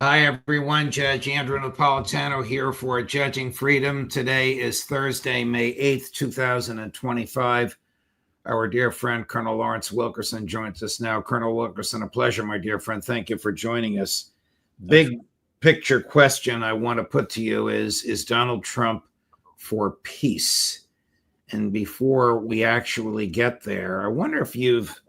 Hi, everyone. Judge Andrew Napolitano here for Judging Freedom. Today is Thursday, May 8th, 2025. Our dear friend, Colonel Lawrence Wilkerson, joins us now. Colonel Wilkerson, a pleasure, my dear friend. Thank you for joining us. Big picture question I want to put to you is Donald Trump for peace? And before we actually get there, I wonder if you've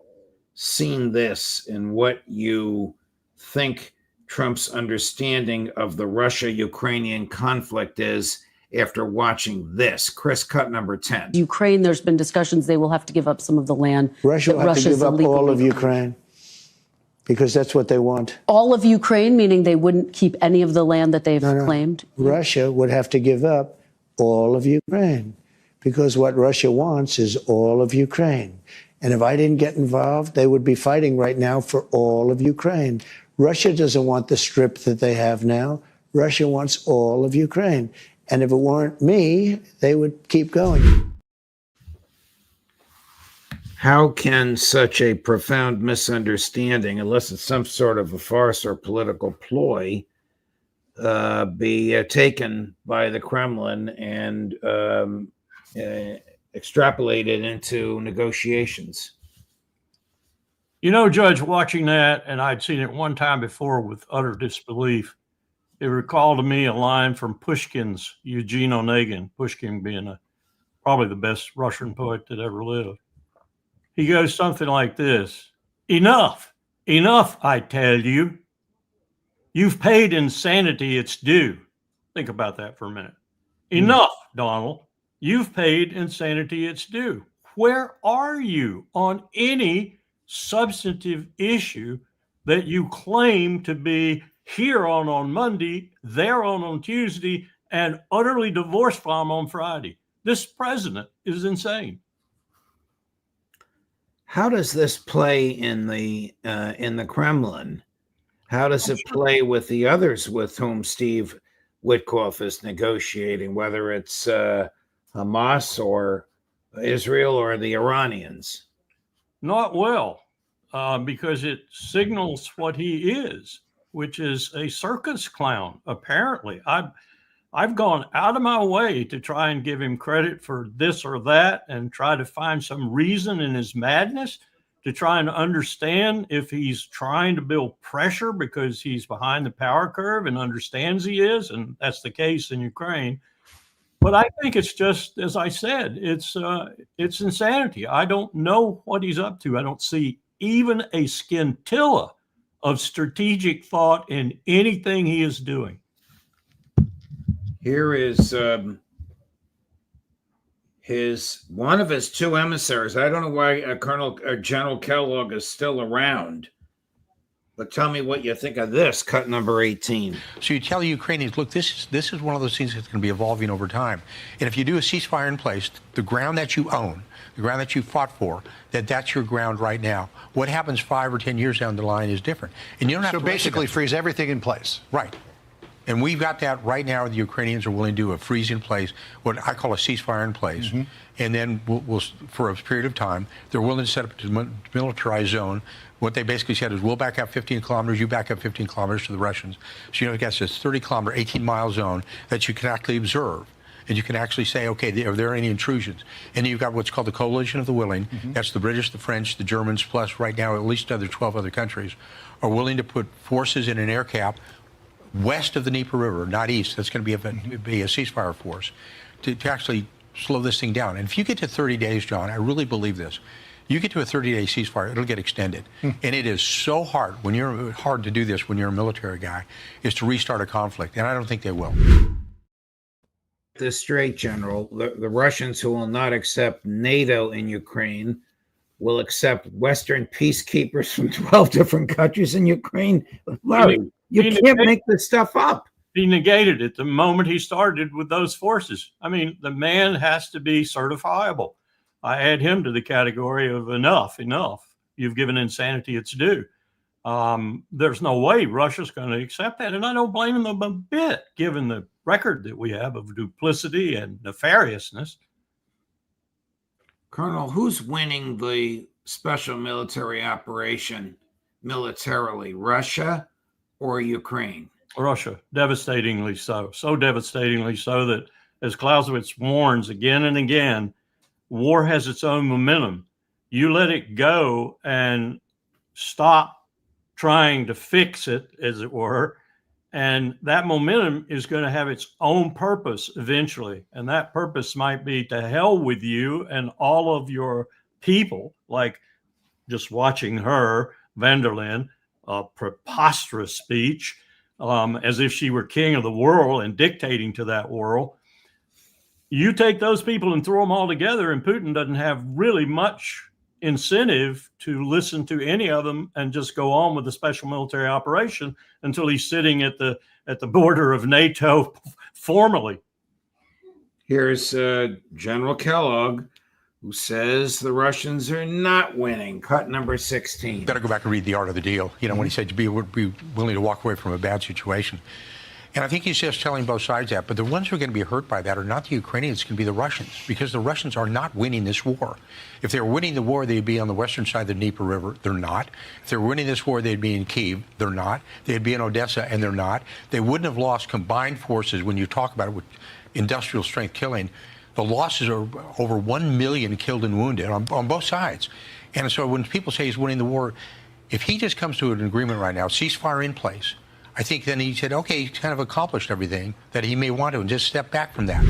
seen this and what you think Trump's understanding of the Russia-Ukrainian conflict is after watching this. Chris, cut number 10. Ukraine, there's been discussions they will have to give up some of the land. Russia will have to give up all of Ukraine because that's what they want. All of Ukraine, meaning they wouldn't keep any of the land that they've claimed? Russia would have to give up all of Ukraine because what Russia wants is all of Ukraine. And if I didn't get involved, they would be fighting right now for all of Ukraine. Russia doesn't want the strip that they have now. Russia wants all of Ukraine. And if it weren't me, they would keep going. How can such a profound misunderstanding, unless it's some sort of a farce or political ploy, be taken by the Kremlin and extrapolated into negotiations? You know, Judge, watching that, and I'd seen it one time before with utter disbelief, it recalled to me a line from Pushkin's Eugene Onegin, Pushkin being probably the best Russian poet that ever lived. He goes something like this: enough, enough, I tell you. You've paid insanity its due. Think about that for a minute. Enough, Donald. You've paid insanity its due. Where are you on any substantive issue that you claim to be here on Monday, there on Tuesday, and utterly divorced from on Friday? This president is insane. How does this play in the Kremlin? How does it play with the others with whom Steve Witkoff is negotiating, whether it's Hamas or Israel or the Iranians? Not well, because it signals what he is, which is a circus clown, apparently. I've gone out of my way to try and give him credit for this or that and try to find some reason in his madness to try and understand if he's trying to build pressure because he's behind the power curve and understands he is, and that's the case in Ukraine. But I think it's just, as I said, it's insanity. I don't know what he's up to. I don't see even a scintilla of strategic thought in anything he is doing. Here is one of his two emissaries. I don't know why General Kellogg is still around. But tell me what you think of this, cut number 18. So you tell the Ukrainians, look, this is one of those things that's going to be evolving over time. And if you do a ceasefire in place, the ground that you own, the ground that you fought for, that's your ground right now. What happens 5 or 10 years down the line is different. And you don't have to basically freeze everything in place. Right. And we've got that right now. The Ukrainians are willing to do a freeze in place, what I call a ceasefire in place. Mm-hmm. And then we'll, for a period of time, they're willing to set up a demilitarized zone. What they basically said is, we'll back up 15 kilometers, you back up 15 kilometers to the Russians. So, you guess this 30-kilometer, 18-mile zone that you can actually observe. And you can actually say, okay, are there any intrusions? And you've got what's called the coalition of the willing. Mm-hmm. That's the British, the French, the Germans, plus right now at least 12 other countries are willing to put forces in an air cap west of the Dnieper River, not east. That's going to be a ceasefire force to actually slow this thing down. And if you get to 30 days, John, I really believe this. You get to a 30-day ceasefire, it'll get extended. And it is so hard to do this when you're a military guy, is to restart a conflict. And I don't think they will. This straight, General, the Russians, who will not accept NATO in Ukraine, will accept Western peacekeepers from 12 different countries in Ukraine. Larry, you can't make this stuff up. He negated it the moment he started with those forces. I mean, the man has to be certifiable. I add him to the category of enough. You've given insanity its due. There's no way Russia's going to accept that. And I don't blame them a bit, given the record that we have of duplicity and nefariousness. Colonel, who's winning the special military operation militarily, Russia or Ukraine? Russia, devastatingly so. So devastatingly so that, as Clausewitz warns again and again, war has its own momentum. You let it go and stop trying to fix it, as it were, and that momentum is going to have its own purpose eventually. And that purpose might be to hell with you and all of your people, like just watching her, van der Leyen, a preposterous speech, as if she were king of the world and dictating to that world. You take those people and throw them all together, and Putin doesn't have really much incentive to listen to any of them and just go on with the special military operation until he's sitting at the border of NATO formally. Here's General Kellogg, who says the Russians are not winning. Cut number 16. Better go back and read The Art of the Deal. You know, when he said would be willing to walk away from a bad situation. And I think he's just telling both sides that. But the ones who are going to be hurt by that are not the Ukrainians, it's going to be the Russians, because the Russians are not winning this war. If they were winning the war, they'd be on the western side of the Dnieper River. They're not. If they were winning this war, they'd be in Kyiv. They're not. They'd be in Odessa, and they're not. They wouldn't have lost combined forces when you talk about it with industrial strength killing. The losses are over 1 million killed and wounded on both sides. And so when people say he's winning the war, if he just comes to an agreement right now, ceasefire in place, I think then he said, okay, he's kind of accomplished everything that he may want to, and just step back from that.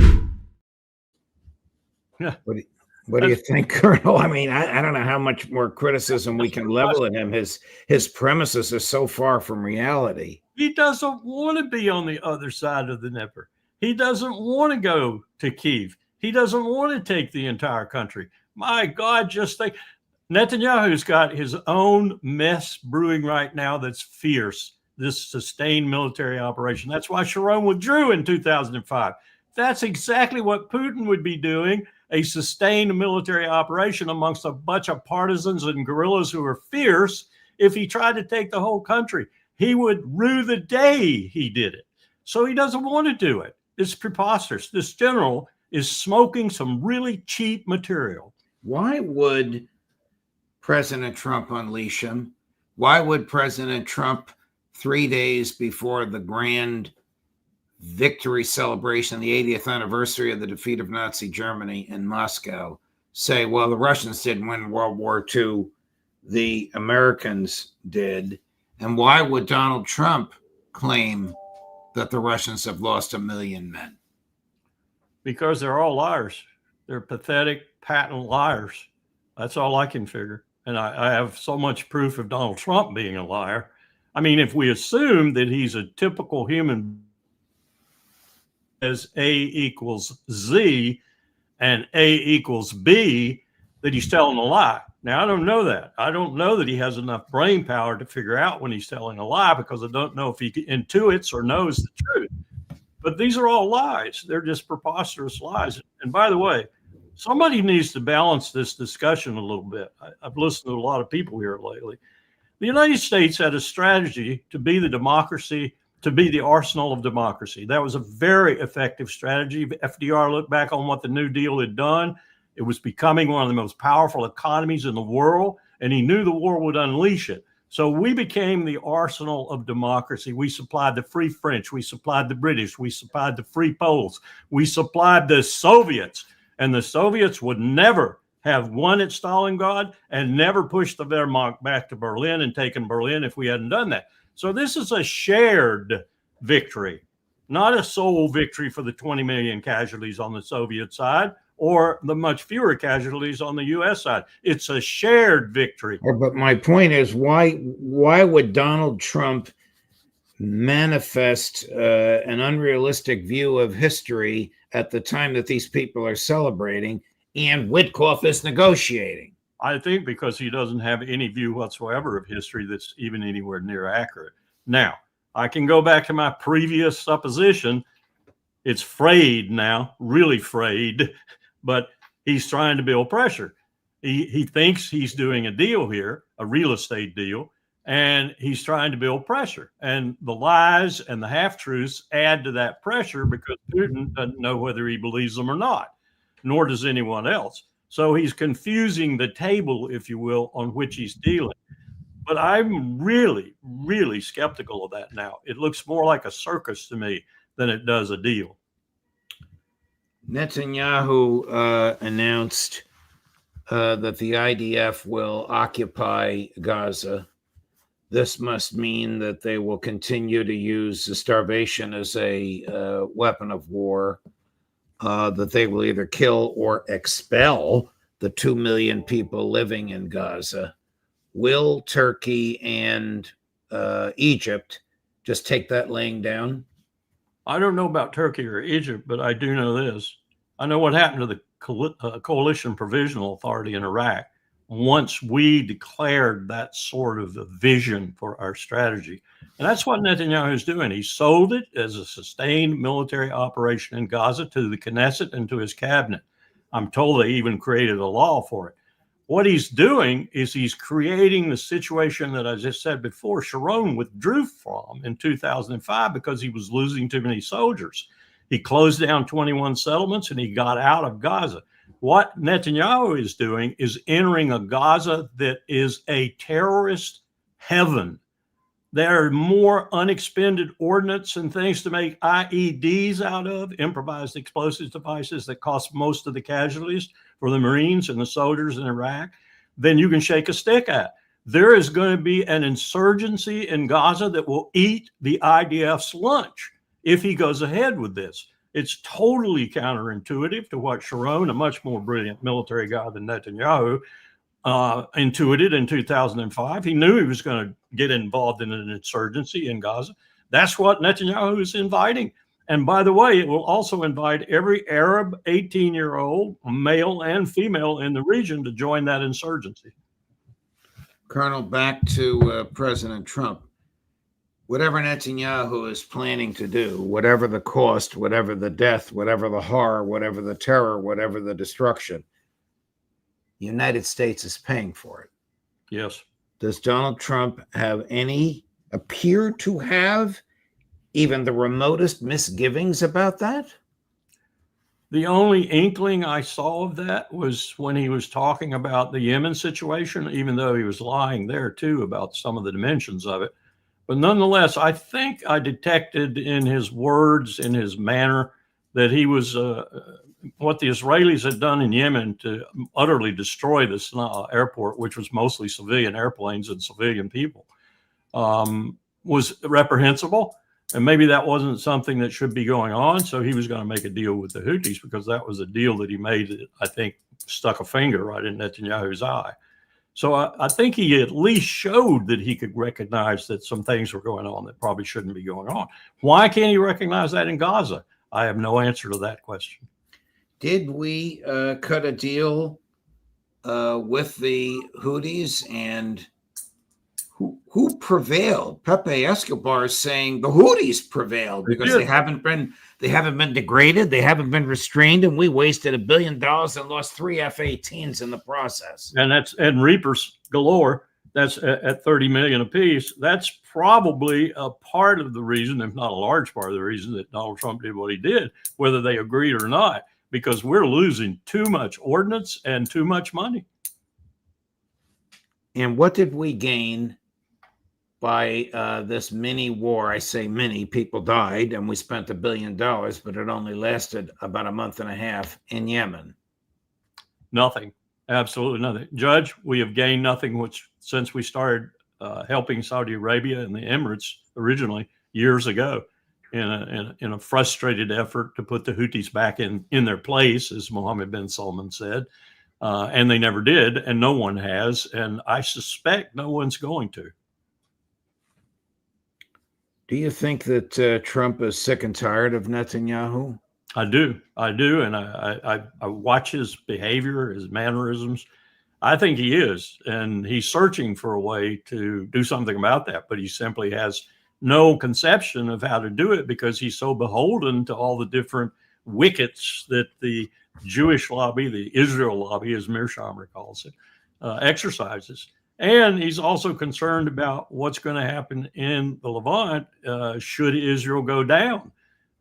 Yeah. What do you think, Colonel? I mean, I don't know how much more criticism we can level at him. His premises are so far from reality. He doesn't want to be on the other side of the Dnieper. He doesn't want to go to Kyiv. He doesn't want to take the entire country. My God, just think. Netanyahu's got his own mess brewing right now that's fierce, this sustained military operation. That's why Sharon withdrew in 2005. That's exactly what Putin would be doing, a sustained military operation amongst a bunch of partisans and guerrillas who are fierce. If he tried to take the whole country, he would rue the day he did it. So he doesn't want to do it. It's preposterous. This general is smoking some really cheap material. Why would President Trump unleash him? Why would President Trump, 3 days before the grand victory celebration, the 80th anniversary of the defeat of Nazi Germany in Moscow, say, well, the Russians didn't win World War II, the Americans did? And why would Donald Trump claim that the Russians have lost 1 million men? Because they're all liars. They're pathetic, patent liars. That's all I can figure. And I have so much proof of Donald Trump being a liar. I mean, if we assume that he's a typical human, as A equals Z and A equals B, that he's telling a lie. Now, I don't know that. I don't know that he has enough brain power to figure out when he's telling a lie, because I don't know if he intuits or knows the truth. But these are all lies. They're just preposterous lies. And by the way, somebody needs to balance this discussion a little bit. I've listened to a lot of people here lately. The United States had a strategy to be the democracy, to be the arsenal of democracy. That was a very effective strategy. FDR looked back on what the New Deal had done. It was becoming one of the most powerful economies in the world, and he knew the war would unleash it. So we became the arsenal of democracy. We supplied the Free French. We supplied the British. We supplied the Free Poles. We supplied the Soviets. And the Soviets would never have won at Stalingrad and never pushed the Wehrmacht back to Berlin and taken Berlin if we hadn't done that. So this is a shared victory, not a sole victory for the 20 million casualties on the Soviet side or the much fewer casualties on the U.S. side. It's a shared victory. But my point is, why would Donald Trump manifest an unrealistic view of history at the time that these people are celebrating and Witkoff is negotiating? I think because he doesn't have any view whatsoever of history that's even anywhere near accurate. Now, I can go back to my previous supposition. It's frayed now, really frayed, but he's trying to build pressure. He thinks he's doing a deal here, a real estate deal, and he's trying to build pressure. And the lies and the half-truths add to that pressure because Putin doesn't know whether he believes them or not, nor does anyone else. So he's confusing the table, if you will, on which he's dealing. But I'm really, really skeptical of that now. It looks more like a circus to me than it does a deal. Netanyahu announced that the IDF will occupy Gaza. This must mean that they will continue to use the starvation as a weapon of war, that they will either kill or expel the 2 million people living in Gaza. Will Turkey and Egypt just take that laying down? I don't know about Turkey or Egypt, but I do know this. I know what happened to the Coalition Provisional Authority in Iraq once we declared that sort of a vision for our strategy. And that's what Netanyahu is doing. He sold it as a sustained military operation in Gaza to the Knesset and to his cabinet. I'm told they even created a law for it. What he's doing is he's creating the situation that I just said before Sharon withdrew from in 2005 because he was losing too many soldiers. He closed down 21 settlements and he got out of Gaza. What Netanyahu is doing is entering a Gaza that is a terrorist heaven. There are more unexpended ordnance and things to make IEDs out of, improvised explosive devices that cost most of the casualties for the Marines and the soldiers in Iraq, than you can shake a stick at. There is going to be an insurgency in Gaza that will eat the IDF's lunch if he goes ahead with this. It's totally counterintuitive to what Sharon, a much more brilliant military guy than Netanyahu, intuited in 2005. He knew he was going to get involved in an insurgency in Gaza. That's what Netanyahu is inviting. And by the way, it will also invite every Arab 18-year-old, male and female in the region to join that insurgency. Colonel, back to President Trump. Whatever Netanyahu is planning to do, whatever the cost, whatever the death, whatever the horror, whatever the terror, whatever the destruction, the United States is paying for it. Yes. Does Donald Trump appear to have even the remotest misgivings about that? The only inkling I saw of that was when he was talking about the Yemen situation, even though he was lying there too about some of the dimensions of it. But nonetheless, I think I detected in his words, in his manner, that he was what the Israelis had done in Yemen to utterly destroy the Sana'a airport, which was mostly civilian airplanes and civilian people, was reprehensible. And maybe that wasn't something that should be going on. So he was going to make a deal with the Houthis because that was a deal that he made that I think stuck a finger right in Netanyahu's eye. So I think he at least showed that he could recognize that some things were going on that probably shouldn't be going on. Why can't he recognize that in Gaza? I have no answer to that question. Did we cut a deal with the Houthis, and who prevailed? Pepe Escobar is saying the Houthis prevailed because they haven't been degraded, they haven't been restrained, and we wasted $1 billion and lost 3 F-18s in the process. And Reapers galore. That's at 30 million apiece. That's probably a part of the reason, if not a large part of the reason, that Donald Trump did what he did, whether they agreed or not, because we're losing too much ordnance and too much money. And what did we gain by this mini war? I say mini, people died, and we spent $1 billion, but it only lasted about a month and a half in Yemen. Nothing. Absolutely nothing. Judge, we have gained nothing since we started helping Saudi Arabia and the Emirates originally years ago in a frustrated effort to put the Houthis back in their place, as Mohammed bin Salman said. And they never did, and no one has, and I suspect no one's going to. Do you think that Trump is sick and tired of Netanyahu? I do, and I watch his behavior, his mannerisms. I think he is, and he's searching for a way to do something about that, but he simply has no conception of how to do it because he's so beholden to all the different wickets that the Jewish lobby, the Israel lobby, as Mearsheimer calls it, exercises. And he's also concerned about what's going to happen in the Levant should Israel go down.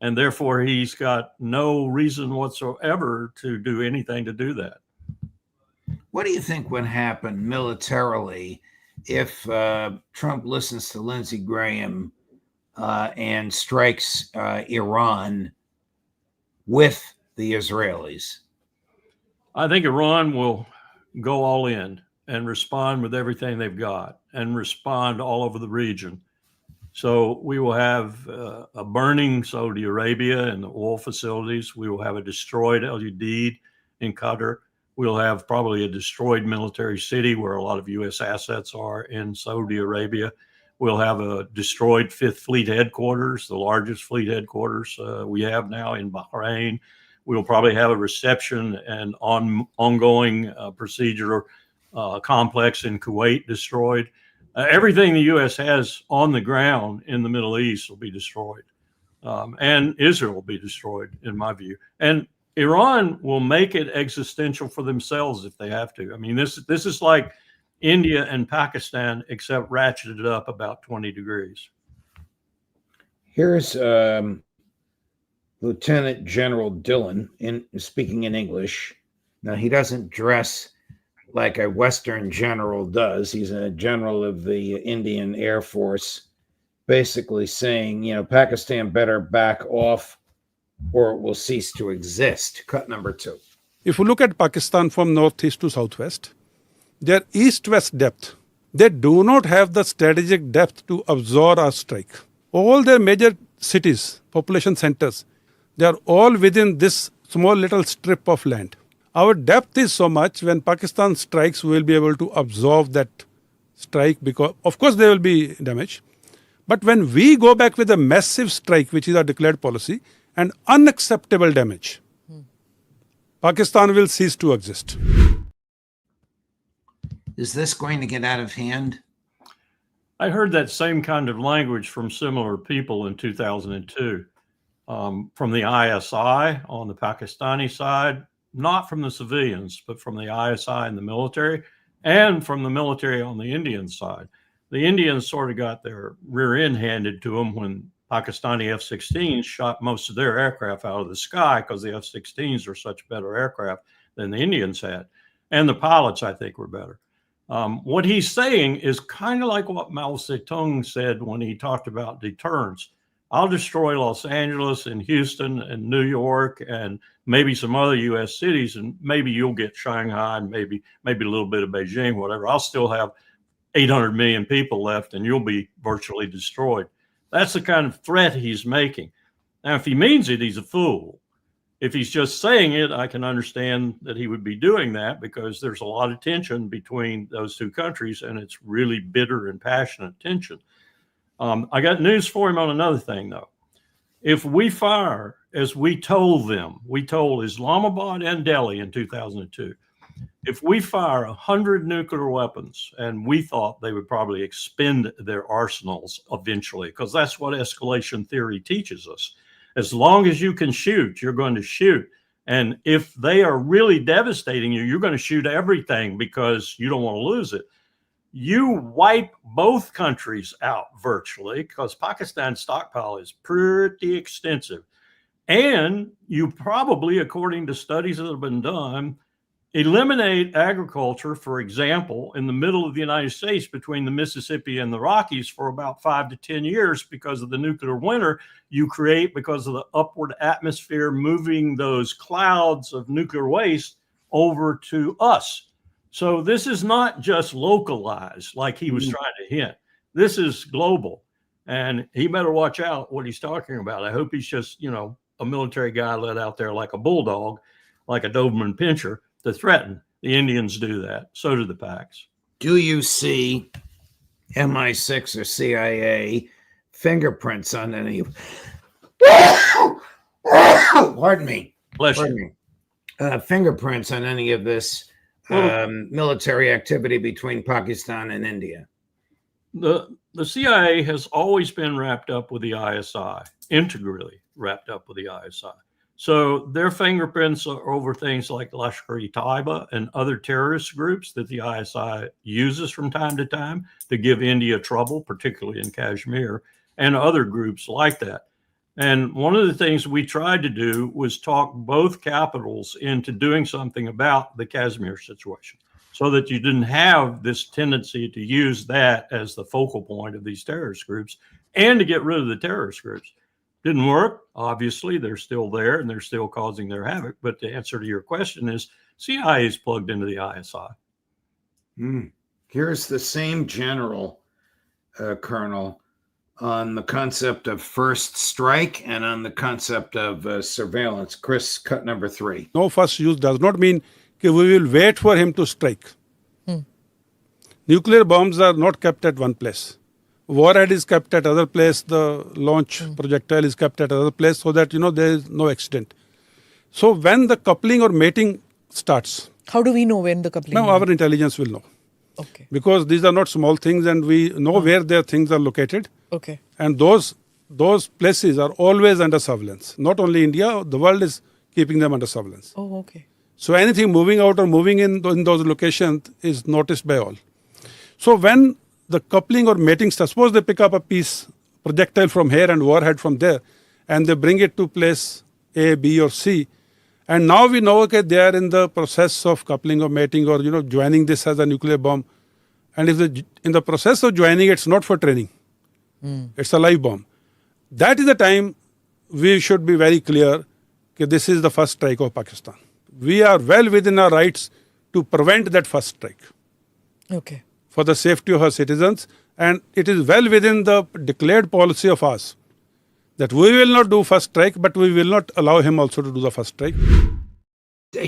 And therefore, he's got no reason whatsoever to do anything to do that. What do you think would happen militarily if Trump listens to Lindsey Graham and strikes Iran with the Israelis? I think Iran will go all in and respond with everything they've got and respond all over the region. So we will have a burning Saudi Arabia and the oil facilities. We will have a destroyed El Udeid in Qatar. We'll have probably a destroyed military city where a lot of U.S. assets are in Saudi Arabia. We'll have a destroyed Fifth Fleet headquarters, the largest fleet headquarters we have now in Bahrain. We'll probably have a reception and ongoing procedure complex in Kuwait destroyed. Everything the U.S. has on the ground in the Middle East will be destroyed. And Israel will be destroyed, in my view. And Iran will make it existential for themselves if they have to. I mean, this is like India and Pakistan, except ratcheted up about 20 degrees. Here's Lieutenant General Dillon speaking in English. Now, he doesn't dress like a Western general does. He's a general of the Indian Air Force, basically saying, Pakistan better back off or it will cease to exist. Cut number 2. If you look at Pakistan from northeast to southwest, their east-west depth, they do not have the strategic depth to absorb our strike. All their major cities, population centers, they are all within this small little strip of land. Our depth is so much, when Pakistan strikes, we will be able to absorb that strike because, of course, there will be damage. But when we go back with a massive strike, which is our declared policy, and unacceptable damage, Pakistan will cease to exist. Is this going to get out of hand? I heard that same kind of language from similar people in 2002, from the ISI on the Pakistani side, not from the civilians, but from the ISI and the military, and from the military on the Indian side. The Indians sort of got their rear end handed to them when Pakistani F-16s shot most of their aircraft out of the sky because the F-16s are such better aircraft than the Indians had. And the pilots, I think, were better. What he's saying is kind of like what Mao Zedong said when he talked about deterrence. I'll destroy Los Angeles and Houston and New York and maybe some other U.S. cities, and maybe you'll get Shanghai and maybe a little bit of Beijing, whatever. I'll still have 800 million people left, and you'll be virtually destroyed. That's the kind of threat he's making. Now, if he means it, he's a fool. If he's just saying it, I can understand that he would be doing that because there's a lot of tension between those two countries, and it's really bitter and passionate tension. I got news for him on another thing, though. If we fire, as we told Islamabad and Delhi in 2002, if we fire 100 nuclear weapons, and we thought they would probably expend their arsenals eventually, because that's what escalation theory teaches us. As long as you can shoot, you're going to shoot. And if they are really devastating you, you're going to shoot everything because you don't want to lose it. You wipe both countries out virtually because Pakistan's stockpile is pretty extensive. And you probably, according to studies that have been done, eliminate agriculture, for example, in the middle of the United States between the Mississippi and the Rockies for about 5 to 10 years because of the nuclear winter you create because of the upward atmosphere moving those clouds of nuclear waste over to us. So this is not just localized like he was trying to hint. This is global, and he better watch out what he's talking about. I hope he's just, a military guy let out there like a bulldog, like a Doberman Pinscher, to threaten. The Indians do that. So do the Paks. Do you see MI6 or CIA fingerprints on any of pardon me. Bless Pardon you. me. Fingerprints on any of this military activity between Pakistan and India? The CIA has always been wrapped up with the ISI, integrally wrapped up with the ISI. So their fingerprints are over things like Lashkar-e-Taiba and other terrorist groups that the ISI uses from time to time to give India trouble, particularly in Kashmir, and other groups like that. And one of the things we tried to do was talk both capitals into doing something about the Kashmir situation. so that you didn't have this tendency to use that as the focal point of these terrorist groups and to get rid of the terrorist groups. Didn't work. Obviously, they're still there and they're still causing their havoc. But the answer to your question is CIA is plugged into the ISI. Here's the same general, Colonel, on the concept of first strike and on the concept of surveillance. Chris, cut number 3. No first use does not mean that we will wait for him to strike. Nuclear bombs are not kept at one place. Warhead is kept at other place. The launch projectile is kept at other place so that, there is no accident. So when the coupling or mating starts. How do we know when the coupling? Now our intelligence will know. Okay. Because these are not small things and we know where their things are located. Okay. And those places are always under surveillance. Not only India, the world is keeping them under surveillance. Oh, okay. So anything moving out or moving in those locations is noticed by all. So when the coupling or mating starts, suppose they pick up a piece, projectile from here and warhead from there, and they bring it to place A, B, or C, and now we know, okay, they are in the process of coupling or mating or, joining this as a nuclear bomb. And if in the process of joining, it's not for training. It's a live bomb. That is the time we should be very clear that this is the first strike of Pakistan. We are well within our rights to prevent that first strike. Okay. For the safety of our citizens. And it is well within the declared policy of ours that we will not do first strike, but we will not allow him also to do the first strike.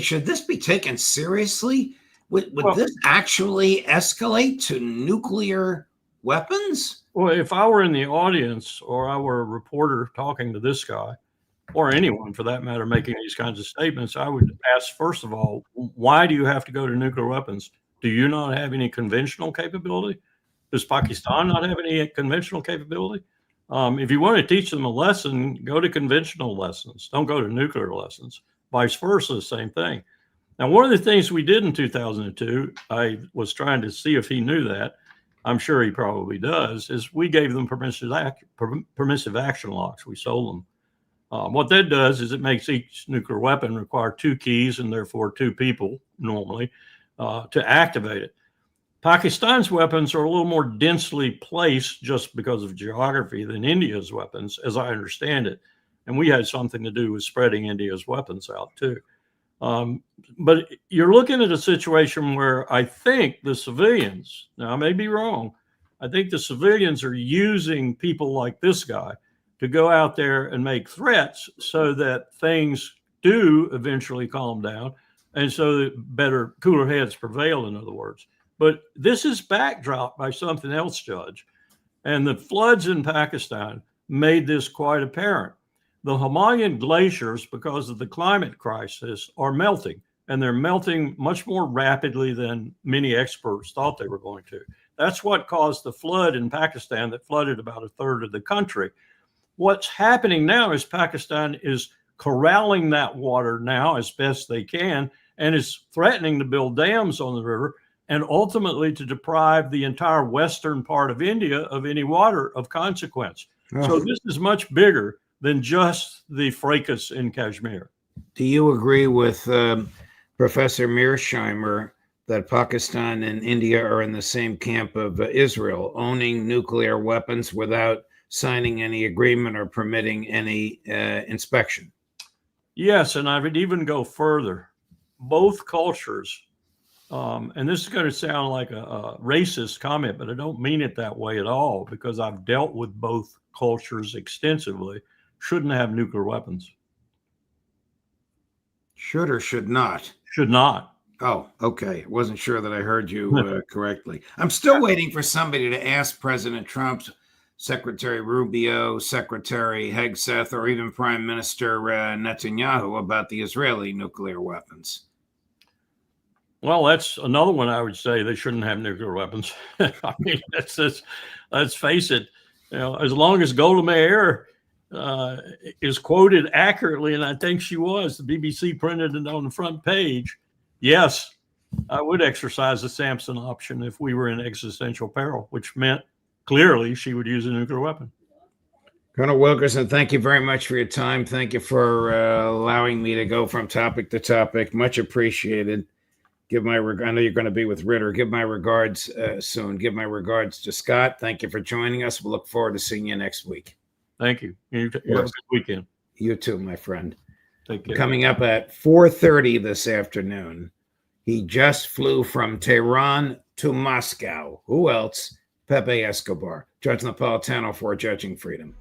Should this be taken seriously? Would this actually escalate to nuclear weapons? Well, if I were in the audience or I were a reporter talking to this guy, or anyone for that matter, making these kinds of statements, I would ask, first of all, why do you have to go to nuclear weapons? Do you not have any conventional capability? Does Pakistan not have any conventional capability? If you want to teach them a lesson, go to conventional lessons. Don't go to nuclear lessons. Vice versa, same thing. Now, one of the things we did in 2002, I was trying to see if he knew that. I'm sure he probably does, is we gave them permissive action locks. We sold them. What that does is it makes each nuclear weapon require 2 keys and therefore 2 people normally to activate it. Pakistan's weapons are a little more densely placed just because of geography than India's weapons, as I understand it. And we had something to do with spreading India's weapons out too. But you're looking at a situation where I think the civilians, now I may be wrong, I think the civilians are using people like this guy to go out there and make threats so that things do eventually calm down and so that cooler heads prevail, in other words. But this is backdropped by something else, Judge. And the floods in Pakistan made this quite apparent. The Himalayan glaciers, because of the climate crisis, are melting. And they're melting much more rapidly than many experts thought they were going to. That's what caused the flood in Pakistan that flooded about a third of the country. What's happening now is Pakistan is corralling that water now as best they can and is threatening to build dams on the river and ultimately to deprive the entire western part of India of any water of consequence. So this is much bigger than just the fracas in Kashmir. Do you agree with Professor Mearsheimer that Pakistan and India are in the same camp of Israel, owning nuclear weapons without signing any agreement or permitting any inspection? Yes, and I would even go further. Both cultures, and this is going to sound like a racist comment, but I don't mean it that way at all because I've dealt with both cultures extensively, shouldn't have nuclear weapons. Should or should not? Should not. Oh, okay. Wasn't sure that I heard you correctly. I'm still waiting for somebody to ask President Trump, Secretary Rubio, Secretary Hegseth, or even Prime Minister Netanyahu about the Israeli nuclear weapons. Well, that's another one I would say they shouldn't have nuclear weapons. I mean, let's face it. As long as Golda Meir is quoted accurately, and I think she was, the BBC printed it on the front page. Yes, I would exercise the Samson option if we were in existential peril, which meant clearly she would use a nuclear weapon. Colonel Wilkerson, thank you very much for your time. Thank you for allowing me to go from topic to topic. Much appreciated. I know you're going to be with Ritter. Give my regards soon. Give my regards to Scott. Thank you for joining us. We'll look forward to seeing you next week. Thank you. You have a good weekend. You too, my friend. Take care. Coming up at 4:30 this afternoon, he just flew from Tehran to Moscow. Who else? Pepe Escobar. Judge Napolitano for Judging Freedom.